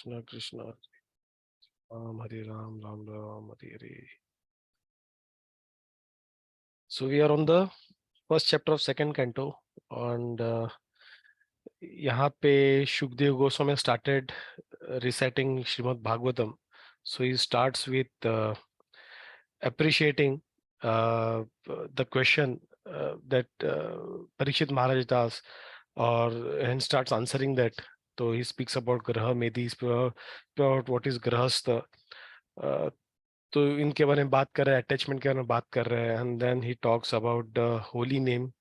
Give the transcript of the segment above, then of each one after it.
Krishna Krishna Ram Hare Ram Ram Ram Hare Hare. So we are on the first chapter of second canto, and यहाँ पे Shukdev Goswami started reciting Srimad Bhagavatam. So he starts with appreciating the question that Parikshit Maharaj does, and starts answering that. So he speaks about Graha Medhi, about what is Grahastha. तो इनके बारे में बात कर रहे हैं, attachment के बारे में बात कर रहे हैं, and then he talks about the holy name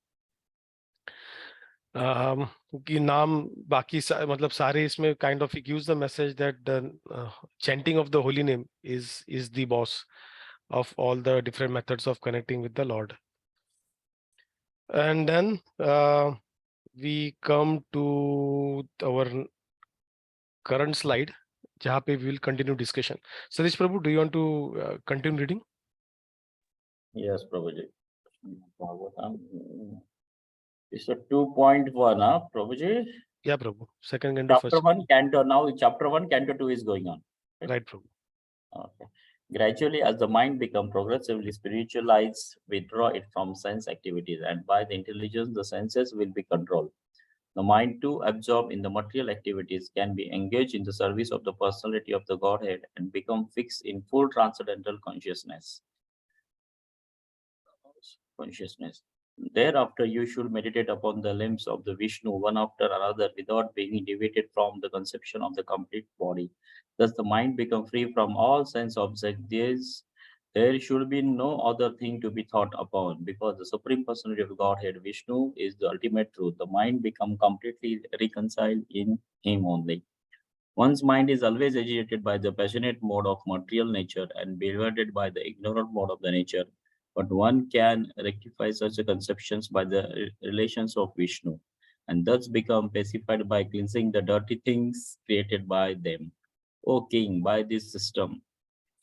कि नाम बाकी मतलब सारे इसमें kind of gives the message that the chanting of the holy name is the boss of all the different methods of connecting with the Lord. And then we come to our current slide, jahan pe we will continue discussion. Satish Prabhu, do you want to continue reading? Yes, Prabhuji. It's a 2.1, Prabhuji? Yeah, Prabhu. Second canto, chapter 1, canto. Now, chapter 1, canto 2 is going on. Right, Prabhu. Okay. Gradually, as the mind becomes progressively spiritualized, withdraw it from sense activities, and by the intelligence, the senses will be controlled. The mind, too, absorbed in the material activities, can be engaged in the service of the personality of the Godhead and become fixed in full transcendental consciousness. Thereafter, you should meditate upon the limbs of the Vishnu one after another without being deviated from the conception of the complete body. Thus, the mind becomes free from all sense objects. There should be no other thing to be thought upon, because the Supreme Personality of Godhead, Vishnu, is the ultimate truth. The mind becomes completely reconciled in Him only. One's mind is always agitated by the passionate mode of material nature and bewildered by the ignorant mode of the nature. But one can rectify such conceptions by the relations of Vishnu, and thus become pacified by cleansing the dirty things created by them. O King, by this system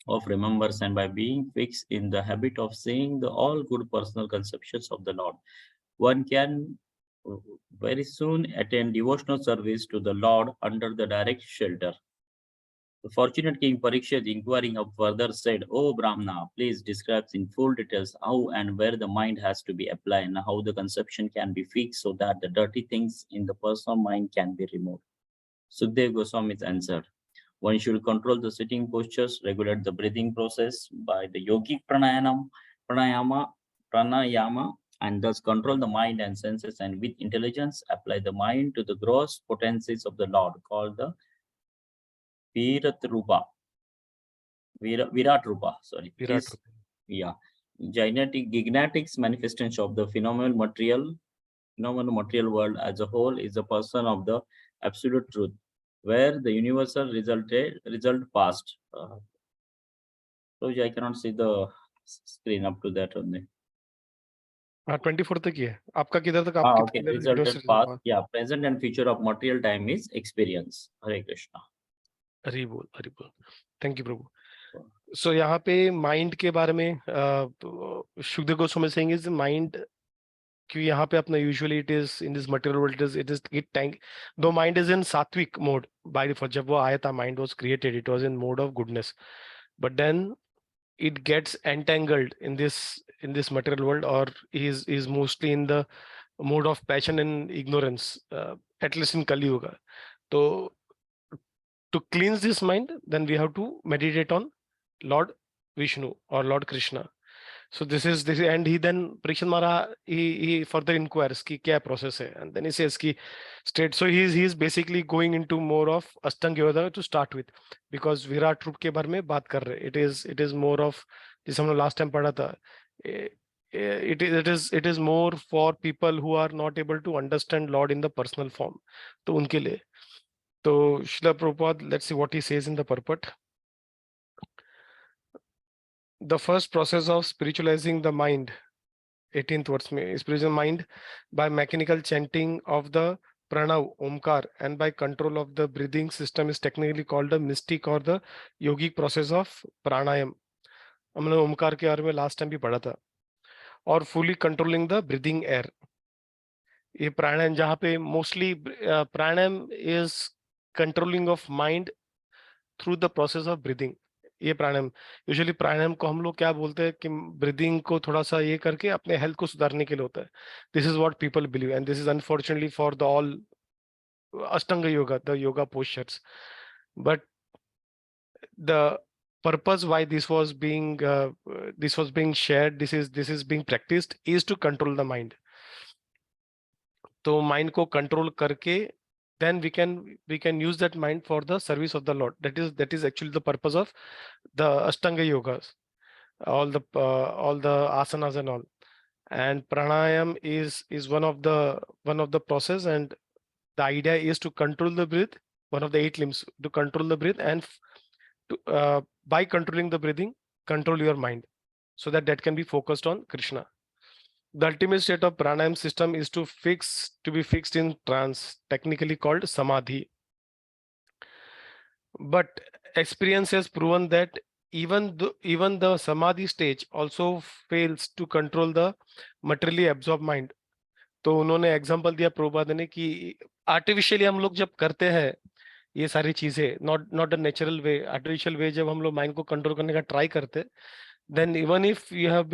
of remembrance and by being fixed in the habit of seeing the all good personal conceptions of the Lord, one can very soon attend devotional service to the Lord under the direct shelter. The fortunate King Parikshit, inquiring of further, said, "O Brahmana, please describe in full details how and where the mind has to be applied and how the conception can be fixed so that the dirty things in the personal mind can be removed." Sukdev Goswami answered, "One should control the sitting postures, regulate the breathing process by the yogic pranayama, and thus control the mind and senses, and with intelligence apply the mind to the gross potencies of the Lord, called the Virat Rupa. Virat Rupa, sorry. Virat. Yeah. Gigantic manifestation of the phenomenal material world as a whole is a person of the absolute truth, where the universal result passed. So I cannot see the screen up to that only. 24 तक ही है आपका किधर तक Okay, resulted past, yeah, present and future of material time is experience. Hare Krishna. Hari बोल हरि बोल. Thank you प्रभु. सो यहाँ पे mind के बारे में Shukdev Goswami saying is mind, क्योंकि यहाँ पे अपना usually it is in this material world it tank though mind is in sattvic mode by default. जब वो आया था mind was created, it was in mode of goodness, but then it gets entangled in this material world, or is mostly in the mode of passion and ignorance, at least in Kali Yuga. So to cleanse this mind, then we have to meditate on Lord Vishnu or Lord Krishna. So this is and he then Parikshit Maharaj he further inquires ki kya process hai, and then he says ki straight. So he is basically going into more of Ashtanga Yoga to start with, because Virat Rup ke बारे में बात कर रहे. It is more of, जिसे हमने last time पढ़ा था, it is more for people who are not able to understand Lord in the personal form. तो उनके लिए. तो Srila Prabhupada, let's see what he says in the purport. The first process of spiritualizing the mind, 18th words में, spiritual mind by mechanical chanting of the pranav omkar and by control of the breathing system is technically called the mystic or the yogic process of pranayam. हमने ओमकार के बारे में last time भी पढ़ा था. और fully controlling the breathing air, ये प्राणायाम जहाँ पे mostly pranayama is controlling of mind through the process of breathing. ये प्राणायाम, यूजुअली प्राणायाम को हम लोग क्या बोलते हैं कि ब्रीदिंग को थोड़ा सा ये करके अपने हेल्थ को सुधारने के लिए होता है. This is what people believe and this is unfortunately for the all Ashtanga yoga, the yoga postures. But the purpose why this was being shared, this is being practiced, is to control the mind. तो mind को control करके then we can use that mind for the service of the Lord. That is actually the purpose of the Ashtanga yogas, all the asanas and all. And pranayam is one of the process, and the idea is to control the breath, one of the 8 limbs, to control the breath, and by controlling the breathing, control your mind, so that can be focused on Krishna. The ultimate state of pranayam system is to be fixed in trance, technically called samadhi. But experience has proven that even the samadhi stage also fails to control the materially absorbed mind. तो उन्होंने example दिया प्रभुपाद ने कि artificially हम लोग जब करते हैं ये सारी चीजें, not a natural way, artificial way, जब हम लोग माइंड को कंट्रोल करने का ट्राई करते, then even if you have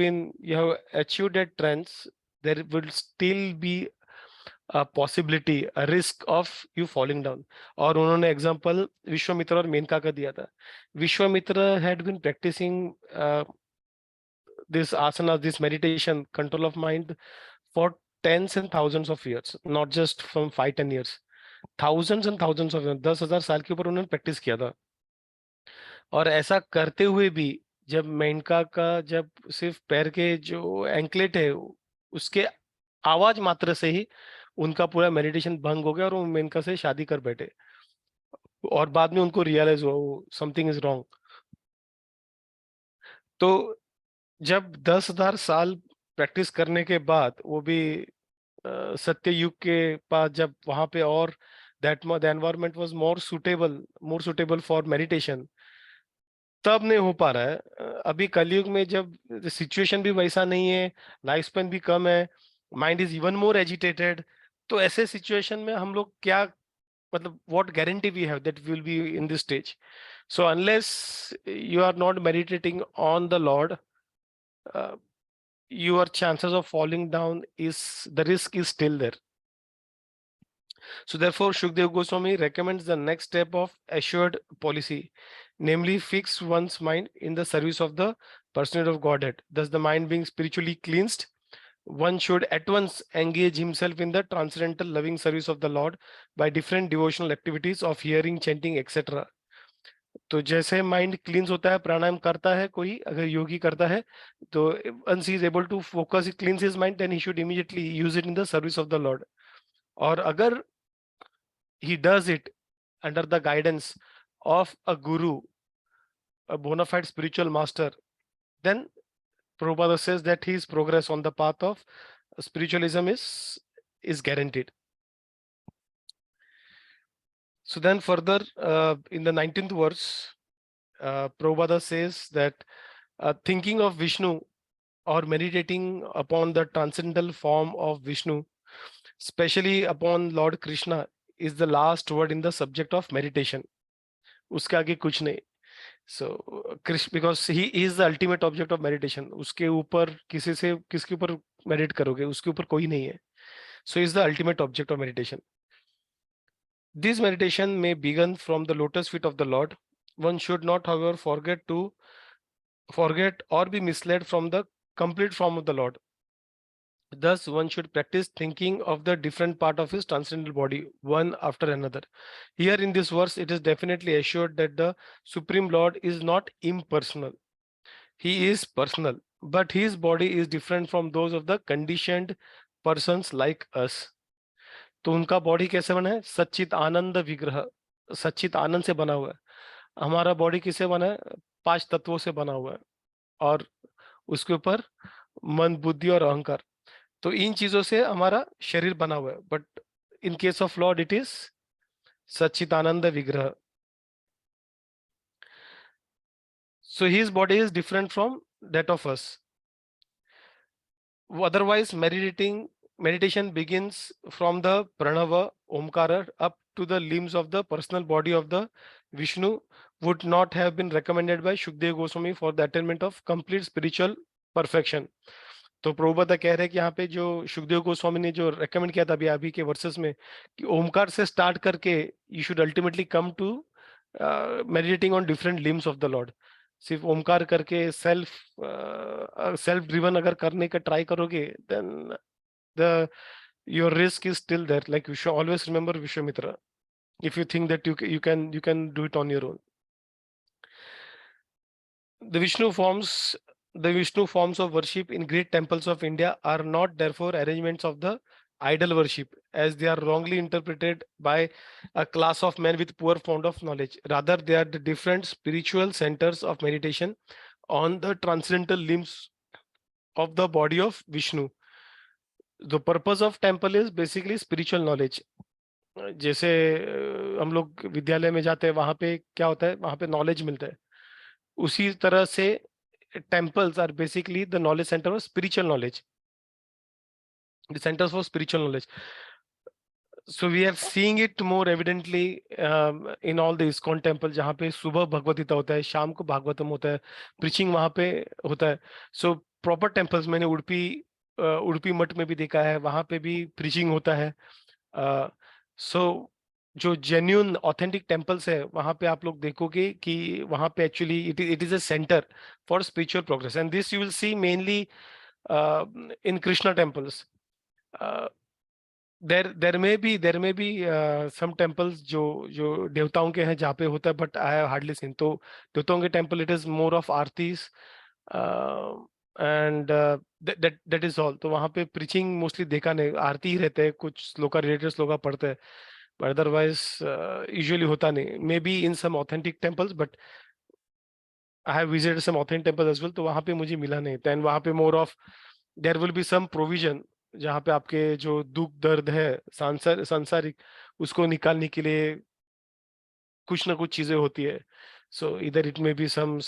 achieved that trance, there will still be a possibility, a risk of you falling down. और उन्होंने एग्जांपल विश्वामित्र और मेनका का दिया था. Vishwamitra had been practicing this asana, this meditation, control of mind for tens and thousands of years, not just from 5-10 years, thousands and thousands of years, 10,000 साल के ऊपर उन्होंने प्रैक्टिस किया था. और ऐसा करते हुए भी जब मेनका का जब सिर्फ पैर के जो एंकलेट है उसके आवाज मात्र से ही उनका पूरा मेडिटेशन भंग हो गया और वो मेनका से शादी कर बैठे, और बाद में उनको रियलाइज हुआ समथिंग इज रॉन्ग. तो जब 10,000 साल प्रैक्टिस करने के बाद, वो भी सत्य युग के पास, जब वहां पे और that the environment was more suitable for meditation, तब नहीं हो पा रहा है. अभी कलयुग में जब सिचुएशन भी वैसा नहीं है, लाइफ स्पेन भी कम है, mind is even more agitated, तो ऐसे सिचुएशन में हम लोग क्या, मतलब what guarantee we have that we will be in this stage. So unless you are not meditating on the Lord, your chances of falling down the risk is still there. So therefore, Shukdev Goswami recommends the next step of assured policy, namely fix one's mind in the service of the personhood of Godhead. Thus, the mind being spiritually cleansed, one should at once engage himself in the transcendental loving service of the Lord by different devotional activities of hearing, chanting, etc. तो जैसे mind क्लींस होता है, प्राणायाम करता है कोई, अगर योगी करता है, तो once he is able to focus, he cleans his mind, then he should immediately use it in the service of the Lord. और अगर he does it under the guidance of a guru, a bona fide spiritual master, then Prabhupada says that his progress on the path of spiritualism is guaranteed. So then further, in the 19th verse, Prabhupada says that thinking of Vishnu or meditating upon the transcendental form of Vishnu, especially upon Lord Krishna, is the last word in the subject of meditation. उसके आगे कुछ नहीं. So Krishna, because he is the ultimate object of meditation, उसके ऊपर किसके ऊपर meditate करोगे, उसके ऊपर कोई नहीं है. So he is the ultimate object of meditation. This meditation may begin from the lotus feet of the Lord. One should not, however, forget or be misled from the complete form of the Lord. Thus, one should practice thinking of the different part of his transcendental body, one after another. Here in this verse, it is definitely assured that the Supreme Lord is not impersonal. He is personal, but his body is different from those of the conditioned persons like us. तो उनका body कैसे बना है? सच्चित आनंद विग्रह, सच्चित आनंद से बना हुआ है. हमारा बॉडी किससे बना है? 5 तत्वों से बना हुआ है, और उसके ऊपर मन, बुद्धि और अहंकार. तो इन चीजों से हमारा शरीर बना हुआ है. But in case of lord it is Sachchidananda vigraha. So his body is different from that of us. Otherwise, meditation begins from the pranava, omkara, up to the limbs of the personal body of the Vishnu would not have been recommended by Shukdev Goswami for the attainment of complete spiritual perfection. तो प्रभुपाद कह रहे हैं कि यहाँ पे जो शुकदेव गोस्वामी ने जो रेकमेंड किया था अभी अभी के वर्सेस में कि ओमकार से स्टार्ट करके you should ultimately come to meditating on different limbs of the Lord. सिर्फ ओमकार करके सेल्फ ड्रिवन अगर करने का ट्राई करोगे then the your risk is still there. Like you should always remember Vishwamitra if you think that you can do it on your own. The Vishnu forms of worship in great temples of India are not therefore arrangements of the idol worship, as they are wrongly interpreted by a class of men with poor fund of knowledge. Rather, they are the different spiritual centers of meditation on the transcendental limbs of the body of Vishnu. The purpose of temple is basically spiritual knowledge. जैसे हम लोग विद्यालय में जाते हैं वहां पे क्या होता है, वहां पे नॉलेज मिलता है. उसी तरह से temples are basically the knowledge center of spiritual knowledge, the centers for spiritual knowledge. So we are seeing it more evidently in all the ISKCON temple, जहाँ पे सुबह भगवत गीता होता है, शाम को भागवतम होता है, preaching वहाँ पे होता है. So proper temples मैंने उडुपी मठ में भी देखा है, वहाँ पे भी preaching होता है. So जो genuine authentic temples है वहाँ पे आप लोग देखोगे कि वहाँ पे actually it is a center for spiritual progress, and this you will see mainly in Krishna temples. There may be some temples जो देवताओं के हैं जहाँ पे होता है, but I have hardly seen. तो देवताओं के temple it is more of आरतीस and that is all. तो वहाँ पे preaching mostly देखा नहीं, आरती ही रहते हैं, कुछ श्लोका related श्लोका पढ़ते हैं, but otherwise usually होता नहीं. Maybe in some authentic temples, but I have visited some authentic temples as well. तो वहाँ पे मुझे मिला नहीं. Then वहाँ पे more of there will be some provision जहाँ पे आपके जो दुख दर्द है सांसारिक उसको निकालने के लिए कुछ ना कुछ चीजें होती है. So either it may be some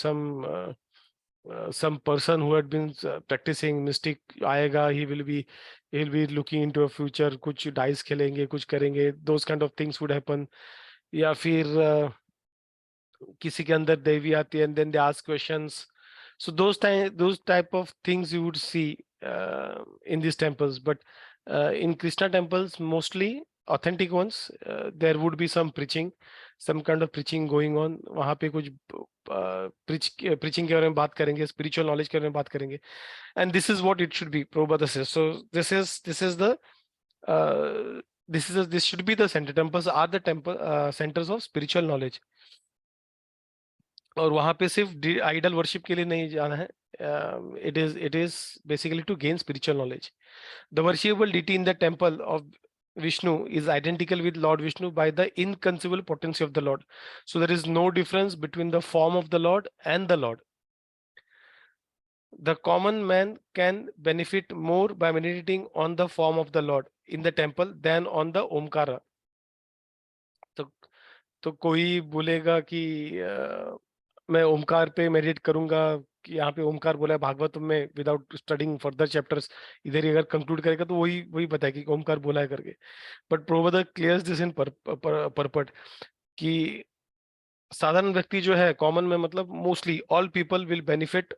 person who had been practicing mystic आएगा, he'll be looking into a future, कुछ dice खेलेंगे, कुछ करेंगे, those kind of things would happen. या फिर किसी के अंदर देवी आती है and then they ask questions. So those type of things you would see in these temples, but in Krishna temples, mostly authentic ones, there would be some preaching, some kind of preaching going on. वहाँ पे कुछ preaching के बारे में बात करेंगे, spiritual knowledge के बारे में बात करेंगे, and this is what it should be. Prabhupada says. So this should be the center. Temples are the centers of spiritual knowledge. और वहाँ पे सिर्फ आइडल वर्शिप के लिए नहीं जाना है. It is basically to gain spiritual knowledge. The worshipable deity in the temple of Vishnu is identical with Lord Vishnu by the inconceivable potency of the Lord. So there is no difference between the form of the Lord and the Lord. The common man can benefit more by meditating on the form of the Lord in the temple than on the Omkara. तो कोई बोलेगा कि मैं ओमकार पे meditate करूंगा, कि यहाँ पे ओमकार बोला है भागवतम में, विदाउट स्टडिंग फर्दर चैप्टर्स, इधर ही अगर कंक्लूड करेगा तो वही बताए कि ओमकार बोला है करके. But Prabhupada clears this in purport कि साधारण व्यक्ति जो है, कॉमन में मतलब mostly all people will benefit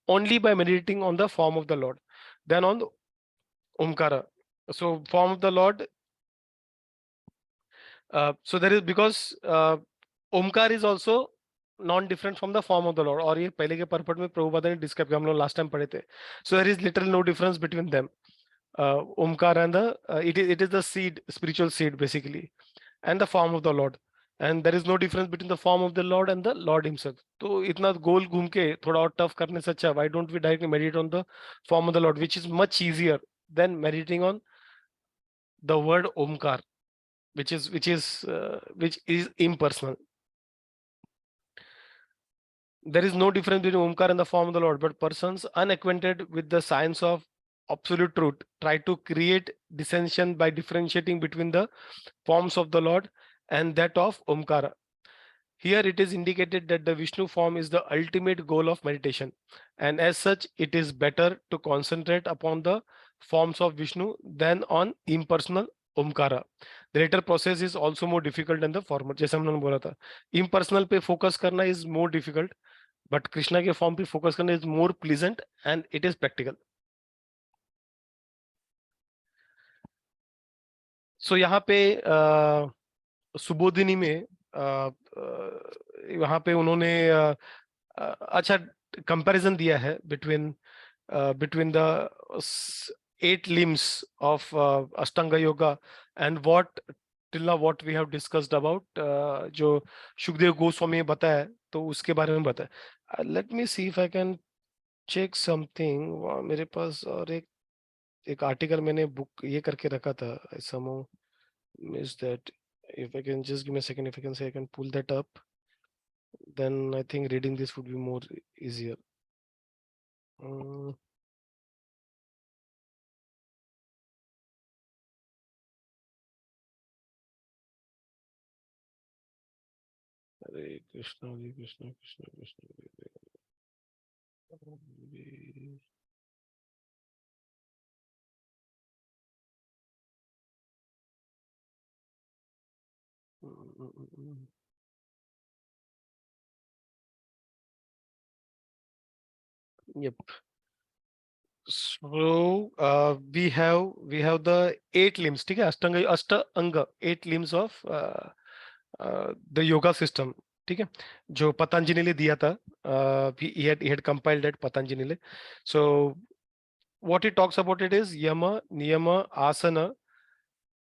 only by meditating on the form of the Lord than on the Omkara. So form of the Lord, so there is, because Omkar is also non-different from the form of the Lord. और ये पहले के purport में प्रभुपाद ने describe किया, हम लोग last time पढ़े थे. So there is literal no difference between them. Omkar and the it is the seed, spiritual seed basically, and the form of the Lord. And there is no difference between the form of the Lord and the Lord himself. तो इतना गोल घूम के थोड़ा और tough करने से अच्छा, why don't we directly meditate on the form of the Lord, which is much easier than meditating on the word Omkar, which is impersonal. There is no difference between Omkar and the form of the Lord, but persons unacquainted with the science of absolute truth try to create dissension by differentiating between the forms of the Lord and that of Omkara. Here it is indicated that the Vishnu form is the ultimate goal of meditation, and as such it is better to concentrate upon the forms of Vishnu than on impersonal Omkara. The later process is also more difficult than the former. जैसे हम लोगों ने बोला था, impersonal पे focus करना is more difficult, but Krishna के form पे फोकस करना is more pleasant and it is practical. So यहाँ पे सुबोधिनी में वहाँ पे उन्होंने अच्छा कंपैरिजन दिया है between the 8 limbs of Ashtanga Yoga and what we have discussed about जो सुखदेव गोस्वामी ने बताया, तो उसके बारे में बताया. Let me see if I can check something. मेरे पास और एक आर्टिकल मैंने बुक ये करके रखा था. I somehow missed that. If I can just give me a second, if I can say I can pull that up, then I think reading this would be more easier. Hare Krishna, Hare Krishna, Krishna Krishna, Hare Hare. Yep. So we have the 8 limbs. ठीक है, अष्टांग 8 limbs of the yoga system. ठीक है, जो पतंजलि ने दिया था. He had compiled that Patanjali. So what he talks about it is yama, niyama, asana,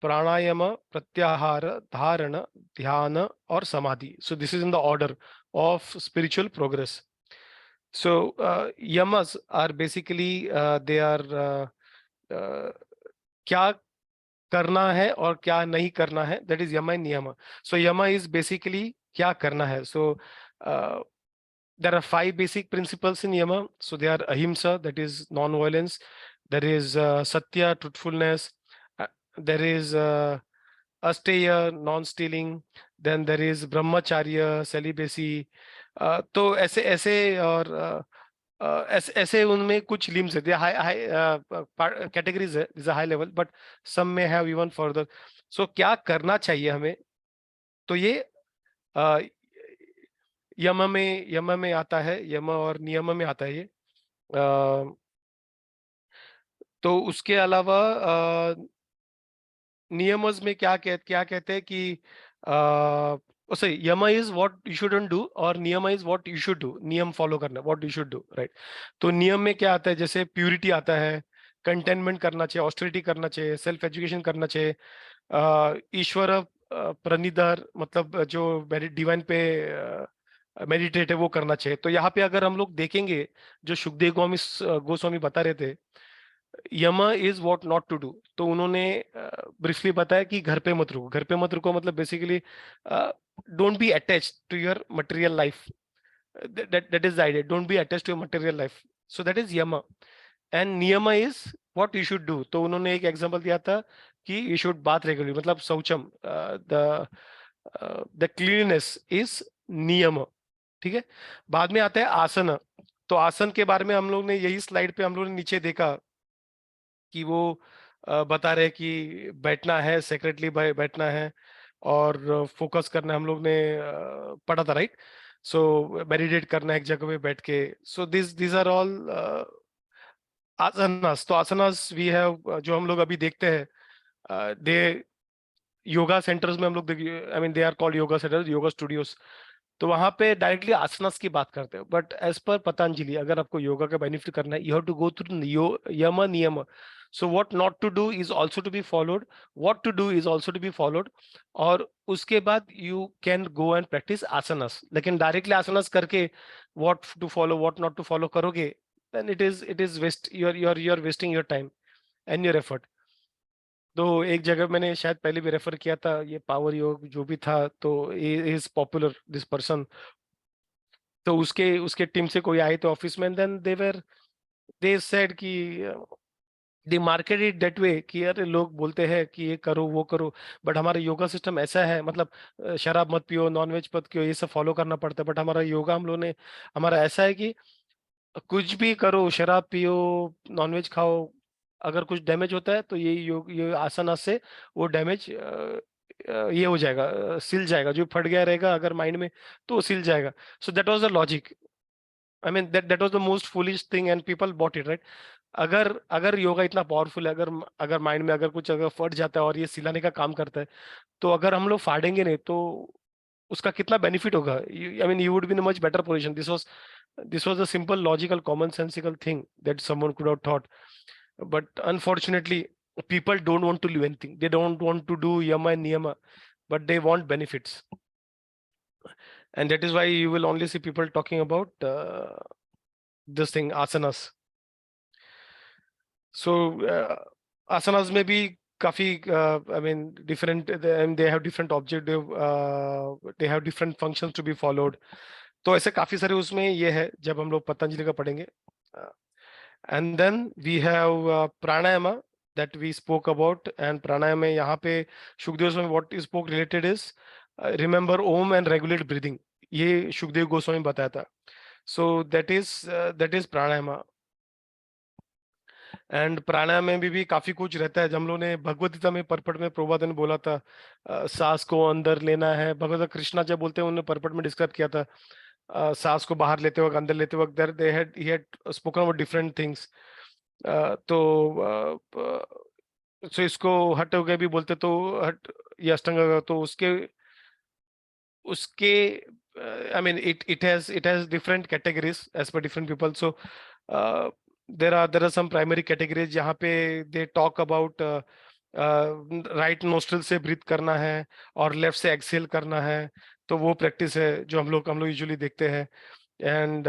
pranayama, pratyahara, dharana, dhyana, or samadhi. So this is in the order of spiritual progress. So yamas are basically they are क्या करना है और क्या नहीं करना है. That is yama and niyama. So yama is basically क्या करना है. So there are 5 basic principles in yama. So they are ahimsa, that is non-violence. There is satya, truthfulness. There is asteya, non-stealing. Then there is brahmacharya, celibacy. तो ऐसे ऐसे और ऐसे उनमें कुछ लिम्स है. हाई कैटेगरीज है. This high level, but some may have even further. सो क्या करना चाहिए हमें, तो ये यम में आता है, यम और नियम में आता है ये. तो उसके अलावा नियमस में क्या कहते हैं कि yama is what you shouldn't do और niyama is what you should do. नियम फॉलो करना, what you should do, right. तो नियम में क्या आता है, जैसे प्यूरिटी आता है, कंटेनमेंट करना चाहिए, ऑस्टेरिटी करना चाहिए, सेल्फ एजुकेशन करना चाहिए, ईश्वर प्रणिधान, मतलब जो डिवाइन पे मेडिटेट है वो करना चाहिए. तो यहाँ पे अगर हम लोग देखेंगे जो सुखदेव गोस्वामी बता रहे थे, yama is what not to do. तो उन्होंने ब्रीफली बताया कि घर पे मत रुको. घर पे मत रुको मतलब basically don't be attached to your material life. that is the idea. Don't be attached to your material life. So that is yama. And niyama is what you should do. तो उन्होंने एक एग्जांपल दिया था कि you should bath regularly, मतलब शौचम. the cleanliness is नियम. ठीक है. बाद में आता है आसन. तो आसन के बारे में हम लोग ने यही स्लाइड पे हम लोग ने नीचे देखा कि वो बता रहे कि बैठना है, सेक्रेटली बैठना है और फोकस करना है. हम लोग ने पढ़ा था, राइट. सो मेडिटेट करना है एक जगह पे बैठ के. सो दिस आर ऑल आसनास. तो आसनास वी हैव जो हम लोग अभी देखते हैं, दे योगा सेंटर्स में हम लोग I mean they are called yoga centres, yoga studios. तो वहां पे डायरेक्टली आसनास की बात करते हैं. बट एज पर पतंजलि अगर आपको योगा का बेनिफिट करना है, you have to go through yama niyama. So what not to do is also to be followed, what to do is also to be followed. और उसके बाद you can go and practice asanas. लेकिन directly asanas करके what to follow what not to follow करोगे, then it is waste, you are wasting your time and your effort. तो एक जगह मैंने शायद पहले भी रेफर किया था, ये पावर योग जो भी था, तो इज पॉपुलर दिस पर्सन. तो उसके टीम से कोई आए तो ऑफिस में, देन दे सेड कि दे मार्केट इट दैट वे कि यार लोग बोलते हैं कि ये करो वो करो, बट हमारा योगा सिस्टम ऐसा है, मतलब शराब मत पियो, नॉनवेज मत पियो, ये सब फॉलो करना पड़ता है. बट हमारा योगा हम लोगों ने हमारा ऐसा है कि कुछ भी करो, शराब पियो, नॉनवेज खाओ, अगर कुछ डैमेज होता है तो ये आसना से वो डैमेज ये हो जाएगा, सिल जाएगा, जो फट गया रहेगा अगर माइंड में तो वो सिल जाएगा. So that was the logic. I mean that was the most foolish thing and people bought it, right. अगर अगर योगा इतना पावरफुल है, अगर अगर माइंड में अगर कुछ अगर फट जाता है और ये सिलाने का काम करता है, तो अगर हम लोग फाड़ेंगे नहीं तो उसका कितना बेनिफिट होगा. I mean you would be in much better position. This was a simple logical commonsensical thing that someone could have thought, but unfortunately people don't want to live anything. They don't want to do yama and niyama, but they want benefits, and that is why you will only see people talking about this thing, asanas. So asanas may be काफी I mean different, and they have different objective, they have different functions to be followed. तो ऐसे काफी सारे उसमें ये है जब हम लोग पतंजलि का पढ़ेंगे. And then we have pranayama that we spoke about, and pranayama में यहाँ पे Sukhdev Goswami what is spoke related is remember om and regulate breathing. ये सुखदेव गोस्वामी बताया था. So that is pranayama. And pranayama में भी काफी कुछ रहता है. जब हम लोगों ने भगवद गीता में परपट में प्रभुपाद ने बोला था सांस को अंदर लेना है. भगवद कृष्णा जब बोलते हैं उन्होंने परपट में डिस्क्राइब किया था सांस को बाहर लेते वक्त, अंदर लेते वक्त, he had spoken about different things. तो सो इसको हट हो गए भी बोलते तो हट ये अष्टांग, तो उसके I mean it has different categories as per different people. So there are some primary categories जहाँ पे they talk about right nostril से ब्रीथ करना है और लेफ्ट से एक्सेल करना है. तो वो प्रैक्टिस है जो हम लोग यूजुअली देखते हैं. एंड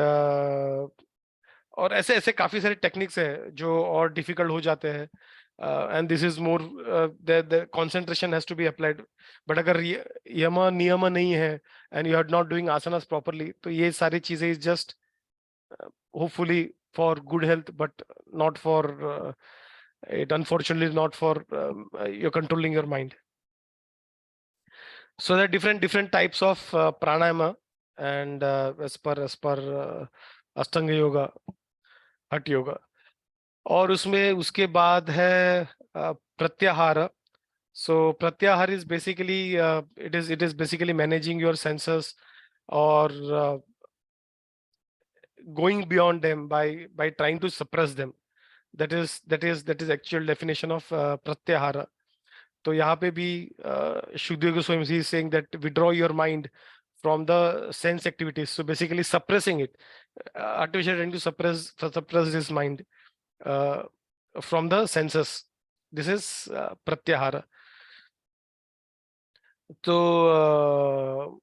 और ऐसे ऐसे काफी सारे टेक्निक्स है जो और डिफिकल्ट हो जाते हैं. And this is more the concentration has to be applied. But अगर यम नियम नहीं है and you are not doing asanas properly, तो ये सारी चीजें is just hopefully for good health, but not for it unfortunately is not for you're controlling your mind. So there are different types of pranayama, and as per ashtanga yoga, हठ योगा. और उसमें उसके बाद है प्रत्याहार. So pratyahar is basically it is basically managing your senses or going beyond them by trying to suppress them. That is actual definition of pratyahara. तो यहाँ पे भी Shuddhadev Goswami is saying that withdraw your mind from the sense activities. So basically suppressing it. Artificial trying to suppress this mind from the senses. This is pratyahara. So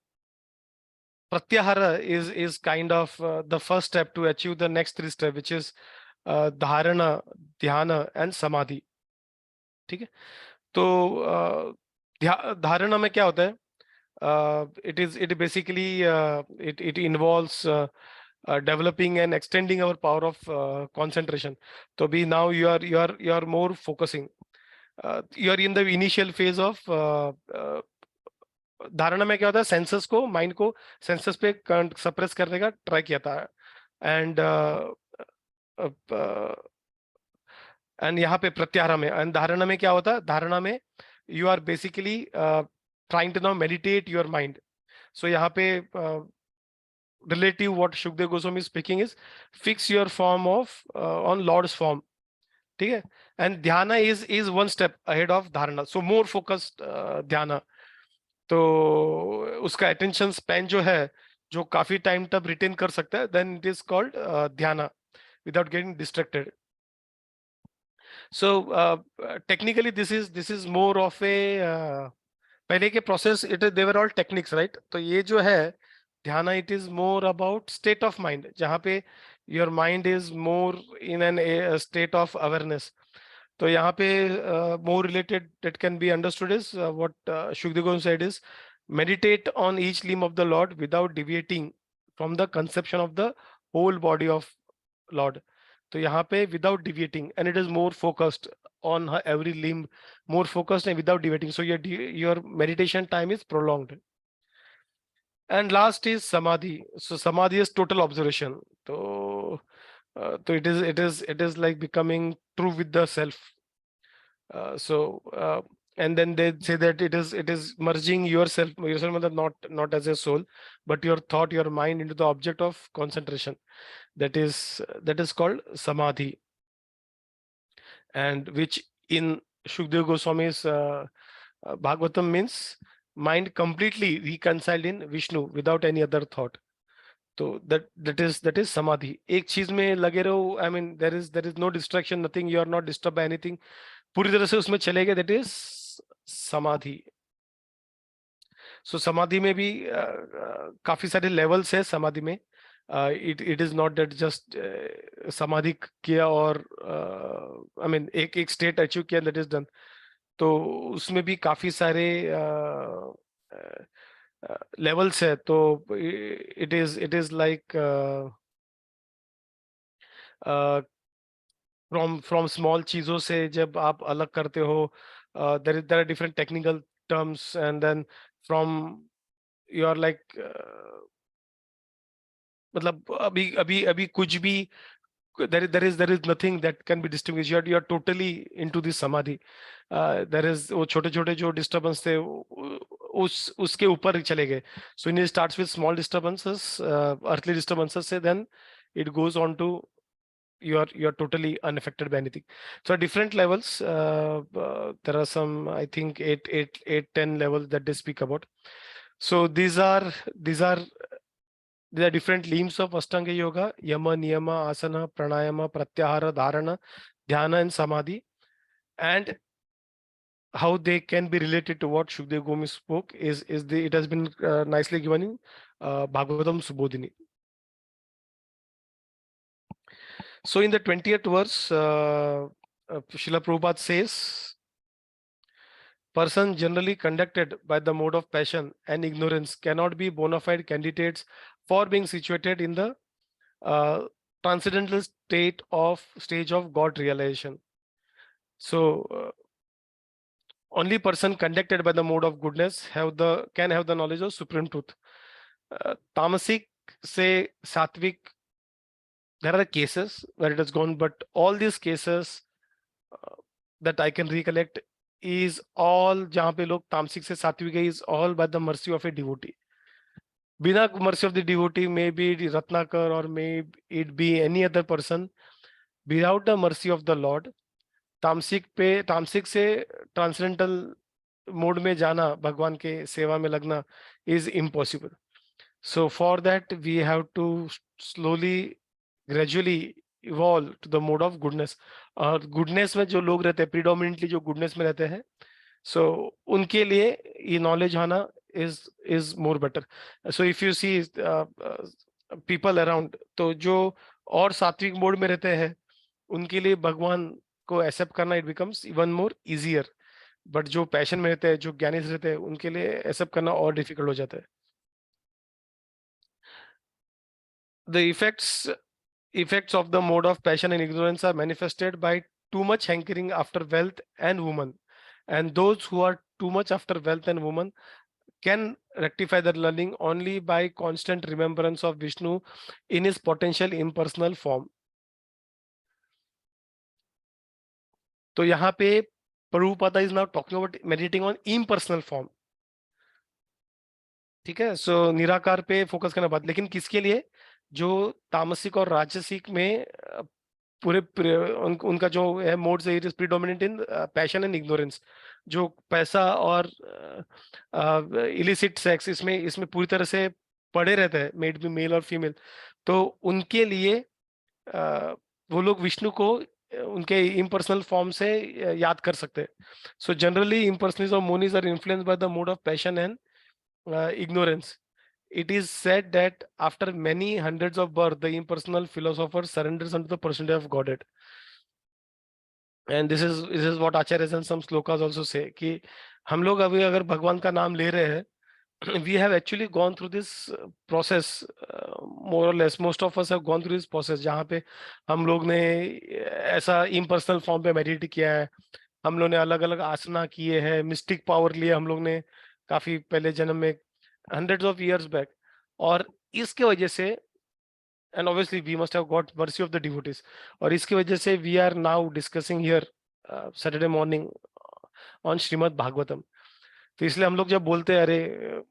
pratyahara is kind of the first step to achieve the next three steps, which is dharana, dhyana and samadhi. ठीक है. तो धारणा में क्या होता है? It basically it involves developing and extending our power of concentration. So be now you are more focusing. You are in the initial phase of धारणा में क्या होता है? सेंसस को, माइंड को सेंसस पे सप्रेस करने का ट्राई किया था. एंड यहाँ पे प्रत्याहार में एंड धारणा में क्या होता है? धारणा में you are basically trying to now meditate your mind. So यहाँ पे relative what Sukhdev Goswami speaking is fix your form of on lord's form. ठीक है. And dhyana is one step ahead of dharana. So more focused ध्यान. तो उसका अटेंशन स्पैन जो है, जो काफी टाइम तक रिटेन कर सकता है, देन इट इज कॉल्ड ध्यान without getting distracted. So technically this is more of a पहले के process they were all techniques, right? तो ये जो है ध्यान, it is more about state of mind, जहाँ पे your mind is more in a state of awareness. तो यहाँ पे more related that can be understood is what Shukdev Goswami said is meditate on each limb of the Lord without deviating from the conception of the whole body of Lord. तो यहाँ पे without deviating, and it is more focused on her every limb, more focused and without deviating. So your meditation time is prolonged. And last is samadhi. So samadhi is total observation. तो So it is like becoming true with the self. And then they say that it is merging yourself matlab not as a soul, but your thought, your mind into the object of concentration. That is called samadhi, and which in Shukdev Goswami's Bhagavatam means mind completely reconciled in Vishnu without any other thought. तो that is samadhi. एक चीज में लगे रहो, I mean there is no distraction, nothing, you are not disturbed by anything, पूरी तरह से उसमें चले गए, that is समाधि. So समाधि में भी काफी सारे लेवल्स है समाधि में. It is not that just समाधि किया और I mean एक स्टेट अचीव किया, that is done. तो उसमें भी काफी सारे लेवल्स है. तो it is like from small चीजों से जब आप अलग करते हो, there are different technical terms, and then from you are like मतलब अभी कुछ भी there is nothing that can be distinguished. You are totally into this samadhi. There is वो छोटे छोटे जो disturbance थे उसके ऊपर ही चले गए. So it starts with small disturbances, earthly disturbances से, then it goes on to you are totally unaffected by anything. So different levels, there are some, I think 10 levels that they speak about. So these are different limbs of Ashtanga Yoga: Yama, Niyama, Asana, Pranayama, Pratyahara, Dharana, Dhyana, and Samadhi. And how they can be related to what Shukdev Goswami spoke it has been nicely given in Bhagavatam Subodhini. So in the 20th verse, Srila Prabhupada says, person generally conducted by the mode of passion and ignorance cannot be bona fide candidates for being situated in the transcendental stage of God realization. So only person conducted by the mode of goodness can have the knowledge of supreme truth. Tamasic से सात्विक, there are cases where it has gone, but all these cases that I can recollect is all जहाँ पे लोग तामसिक से सात्विक है, is all by the mercy of a devotee. बिना mercy of the devotee, maybe it is Ratnakar or may it be any other person, without the mercy of the Lord, तामसिक से ट्रांसेंडेंटल मोड में जाना, भगवान के सेवा में लगना is impossible. So for that we have to slowly gradually evolve to the mode of goodness. और goodness में जो लोग रहते हैं, predominantly जो goodness में रहते हैं, so उनके लिए ये knowledge आना is more better. So if you see people around, तो जो और सात्विक मोड में रहते हैं उनके लिए भगवान को एक्सेप्ट करना it becomes even more easier. But जो पैशन में रहते हैं, जो ज्ञानी रहते हैं, उनके लिए एक्सेप्ट करना और डिफिकल्ट हो जाता है. The effects of the mode of passion and ignorance are manifested by too much hankering after wealth and woman, and those who are too much after wealth and woman can rectify their learning only by constant remembrance of Vishnu in his potential impersonal form. तो यहाँ पे Prabhupada is now talking about meditating on impersonal form. ठीक है, सो निराकार पे focus करना बात, लेकिन किसके लिए? जो तामसिक और राजसिक में उनका जो है मोड्स है, it is predominant in passion and ignorance. जो पैसा और इलिसिट सेक्स इसमें पूरी तरह से पड़े रहते हैं, मेड बी मेल और फीमेल, तो उनके लिए वो लोग विष्णु को उनके इम्पर्सनल फॉर्म से याद कर सकते हैं. सो जनरली इम्पर्सनलिज्म और monism are influenced by the mode of passion and ignorance. It is said that after many hundreds of births, the impersonal philosopher surrenders unto the personality of Godhead. And this is what Acharyas and some slokas also say कि हम लोग अभी अगर भगवान का नाम ले रहे हैं, we have actually gone through this process, more or less most of us have gone through this process, जहाँ पे हम लोग ने ऐसा impersonal form पे meditate किया है, हम लोग ने अलग अलग आसना किए हैं, मिस्टिक पावर लिए हम लोग ने काफी पहले जन्म में, hundreds of years back. और इसके वजह से and obviously we must have got mercy of the devotees. और इसकी वजह से we are now discussing here Saturday morning on Srimad Bhagavatam. तो इसलिए हम लोग जब बोलते हैं अरे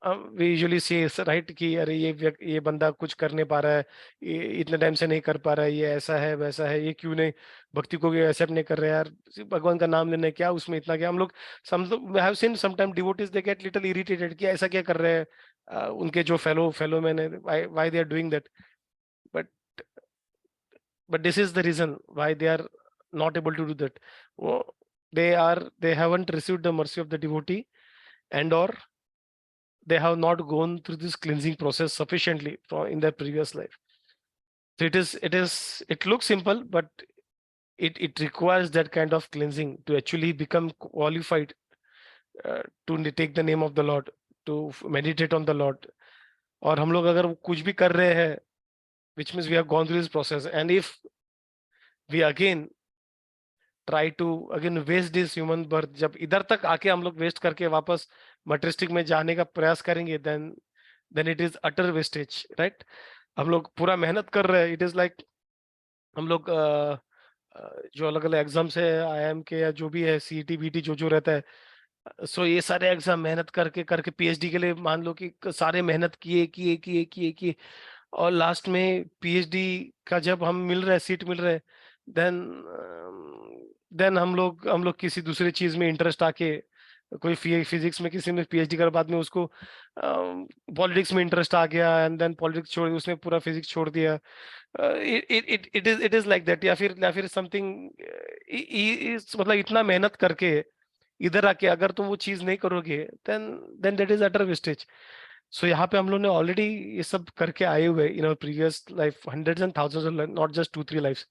वी यूजुअली से राइट कि अरे ये बंदा कुछ कर नहीं पा रहा है, ये इतने टाइम से नहीं कर पा रहा है, ये ऐसा है वैसा है, ये क्यों नहीं भक्ति को एक्सेप्ट नहीं कर रहे यार, भगवान का नाम लेना है, क्या उसमें इतना क्या, हम लोग have seen some time devotees they get little irritated कि ऐसा क्या कर रहे हैं उनके जो फेलो मैन है, why they are doing that, but this is the reason why they are not able to do that. They haven't received the mercy of the devotee, and or they have not gone through this cleansing process sufficiently in their previous life. So it looks simple, but it requires that kind of cleansing to actually become qualified to take the name of the Lord, to meditate on the Lord. और हम लोग अगर कुछ भी कर रहे हैं, which means we have gone through this process, and if we again try to again waste this human birth, जब इधर तक आके हम लोग वेस्ट करके वापस मटेरिस्टिक में जाने का प्रयास करेंगे, then it is utter wastage, right? हम लोग पूरा मेहनत कर रहे हैं, it is like हम लोग जो अलग अलग एग्जाम्स है IIM के या जो भी है CET BT जो रहता है, सो ये सारे एग्जाम मेहनत करके करके PhD के लिए मान लो कि सारे मेहनत किए और लास्ट में PhD का जब हम मिल रहा है, सीट मिल रहा है, देन हम लोग किसी दूसरी चीज में इंटरेस्ट आके, कोई फिजिक्स में किसी में PhD कर बाद में उसको पॉलिटिक्स में इंटरेस्ट आ गया, एंड देन पॉलिटिक्स छोड़ उसने पूरा फिजिक्स छोड़ दिया. It is like that. या फिर समथिंग, मतलब इतना मेहनत करके इधर आके अगर तुम वो चीज नहीं करोगे, then that is utter wastage. So यहाँ पे हम लोग ने ऑलरेडी ये सब करके आए हुए in our previous life, hundreds and thousands, not just 2-3 lifes.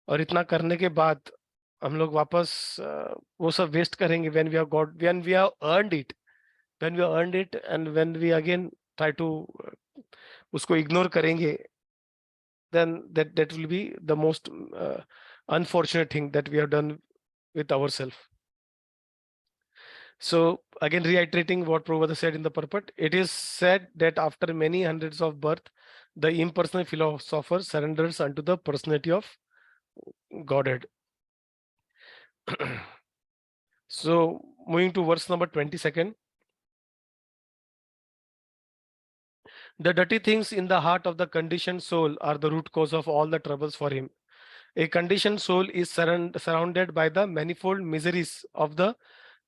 और इतना करने के बाद हम लोग वापस वो सब वेस्ट करेंगे when we have earned it, and when we again try to उसको इग्नोर करेंगे, then that will be the most unfortunate thing that we have done with ourselves. So again, reiterating what Prabhupada said in the purport, it is said that after many hundreds of birth, the impersonal philosopher surrenders unto the personality of Godhead. So moving to verse number 22nd. The dirty things in the heart of the conditioned soul are the root cause of all the troubles for him. A conditioned soul is surrounded by the manifold miseries of the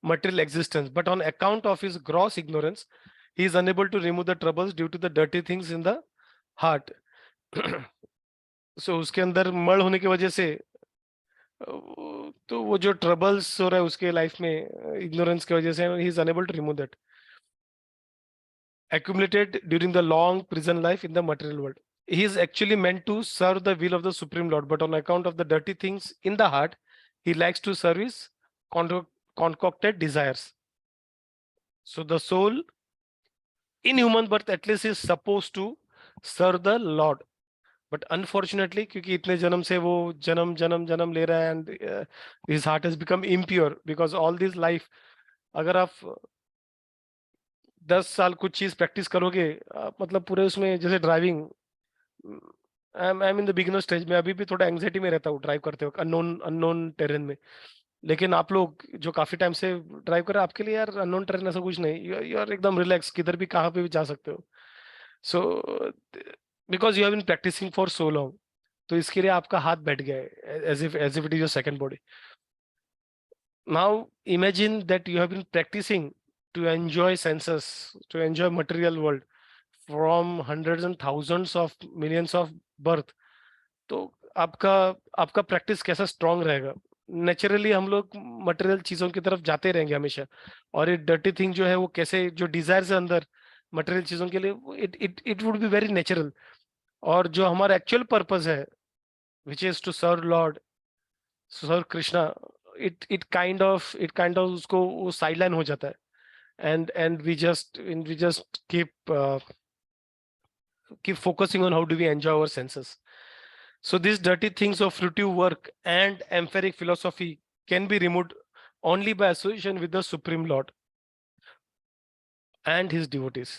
material existence, but on account of his gross ignorance, he is unable to remove the troubles due to the dirty things in the heart. So उसके अंदर मल होने की वजह से तो वो जो ट्रबल्स हो रहा है उसके लाइफ में इग्नोरेंस की वजह से, he is unable to remove that, accumulated during the long prison life in the material world. He is actually meant to serve the will of the Supreme Lord, but on account of the dirty things in the heart, he likes to serve his concocted desires. So the soul in human birth at least is supposed to serve the Lord. But unfortunately, क्योंकि इतने जन्म से वो जन्म ले रहा है, and his heart has become impure because all this life, अगर आप 10 साल कुछ चीज प्रैक्टिस करोगे, मतलब पूरे उसमें, जैसे driving, I am in the beginner stage में, अभी भी थोड़ा एंग्जाइटी में रहता हूँ ड्राइव करते वक्त अननोन टेरेन में. लेकिन आप लोग जो काफी टाइम से ड्राइव कर रहे हैं, आपके लिए यार अननोन टेरेन ऐसा कुछ नहीं, यू आर एकदम रिलैक्स, किधर भी कहाँ पे भी जा सकते हो. So because you have been practising for so long, तो इसके लिए आपका हाथ बैठ गया है, as if it is your second body. Now imagine that you have been practising to enjoy senses, to enjoy material world from hundreds and thousands of millions of birth. तो आपका प्रैक्टिस कैसा स्ट्रांग रहेगा. Naturally हम लोग material चीजों की तरफ जाते रहेंगे हमेशा, और ये डर्टी थिंग जो है वो कैसे, जो डिजायर है अंदर मटेरियल चीजों के लिए, it would be very natural. और जो हमारा एक्चुअल पर्पस है, which is to serve Lord, serve Krishna, it kind of उसको वो साइडलाइन हो जाता है. And we just keep focusing on how do we enjoy our senses. So these dirty things of fruitive work and empiric philosophy can be removed only by association with the Supreme Lord and his devotees.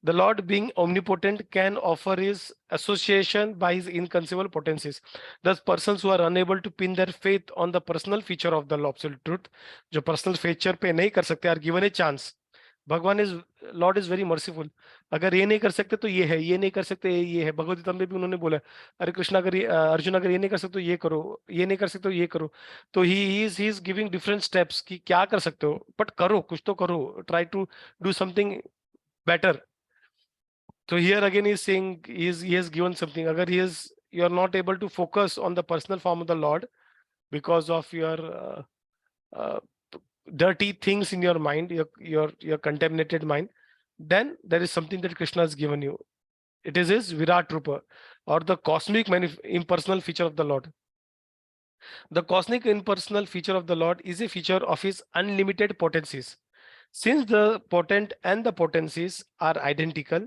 The Lord, being omnipotent, can offer his association by his inconceivable potencies. Thus, persons who are unable to pin their faith on the personal feature of the absolute truth, जो personal feature पे नहीं कर सकते, are given a chance. भगवान is Lord is very merciful. अगर ये नहीं कर सकते तो ये है, ये नहीं कर सकते ये है. भगवद गीता में भी उन्होंने बोला, अरे कृष्ण अगर ये अर्जुन अगर ये नहीं कर सकते तो ये करो, ये नहीं कर सकते तो ये करो. तो he is giving different steps कि क्या कर सकते हो, बट करो, कुछ तो करो, try to do something better. So here again he's saying he has given something. Agar you are not able to focus on the personal form of the Lord because of your uh, dirty things in your mind, your contaminated mind, then there is something that Krishna has given you. It is his Virat Rupa, or the cosmic impersonal feature of the Lord. The cosmic impersonal feature of the Lord is a feature of his unlimited potencies. Since the potent and the potencies are identical,